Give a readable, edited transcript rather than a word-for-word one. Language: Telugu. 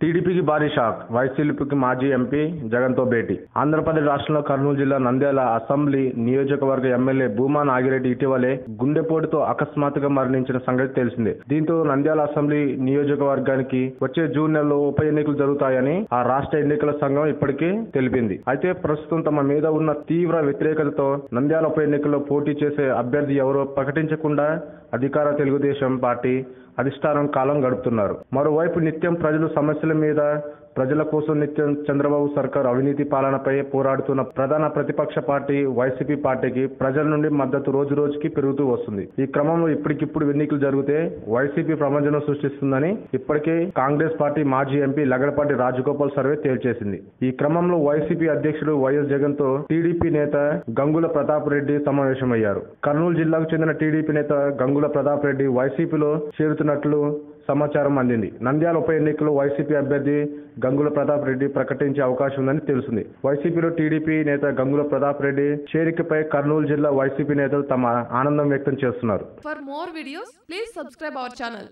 టీడీపీకి భారీ షాక్. వైసీపీకి మాజీ ఎంపీ జగన్తో భేటీ. ఆంధ్రప్రదేశ్ రాష్ట్రంలో కర్నూలు జిల్లా నంద్యాల అసెంబ్లీ నియోజకవర్గ ఎమ్మెల్యే భూమా నాగిరెడ్డి ఇటీవలే గుండెపోటుతో అకస్మాత్తుగా మరణించిన సంగతి తెలిసిందే. దీంతో నంద్యాల అసెంబ్లీ నియోజకవర్గానికి వచ్చే జూన్ నెలలో ఉప ఎన్నికలు జరుగుతాయని ఆ రాష్ట్ర ఎన్నికల సంఘం ఇప్పటికే తెలిపింది. అయితే ప్రస్తుతం తమ మీద ఉన్న తీవ్ర వ్యతిరేకతతో నంద్యాల ఉప ఎన్నికల్లో పోటీ చేసే అభ్యర్థి ఎవరో ప్రకటించకుండా అధికార తెలుగుదేశం పార్టీ అధిష్టానం కాలం గడుపుతున్నారు. మరోవైపు నిత్యం ప్రజలు సమస్యల మీద, ప్రజల కోసం నిత్యం చంద్రబాబు సర్కార్ అవినీతి పాలనపై పోరాడుతున్న ప్రధాన ప్రతిపక్ష పార్టీ వైసీపీ పార్టీకి ప్రజల నుండి మద్దతు రోజు రోజుకి పెరుగుతూ వస్తుంది. ఈ క్రమంలో ఇప్పటికిప్పుడు ఎన్నికలు జరిగితే వైసీపీ ప్రపంచం సృష్టిస్తుందని ఇప్పటికే కాంగ్రెస్ పార్టీ మాజీ ఎంపీ లగడపాటి రాజగోపాల్ సర్వే తేల్చేసింది. ఈ క్రమంలో వైసీపీ అధ్యక్షుడు వైఎస్ జగన్ తో టీడీపీ నేత గంగుల ప్రతాప్ రెడ్డి సమావేశమయ్యారు. కర్నూలు జిల్లాకు చెందిన టీడీపీ నేత గంగుల ప్రతాప్ రెడ్డి వైసీపీలో చేరుతున్నట్లు సమాచారం అందింది. నంద్యాల ఉప ఎన్నికల్లో వైసీపీ అభ్యర్థి గంగుల ప్రతాప్ రెడ్డి ప్రకటించే అవకాశం ఉందని తెలిసింది. వైసీపీలో టీడీపీ నేత గంగుల ప్రతాప్ రెడ్డి చేరికపై కర్నూలు జిల్లా వైసీపీ నేతలు తమ ఆనందం వ్యక్తం చేస్తున్నారు. For more videos, please subscribe our channel.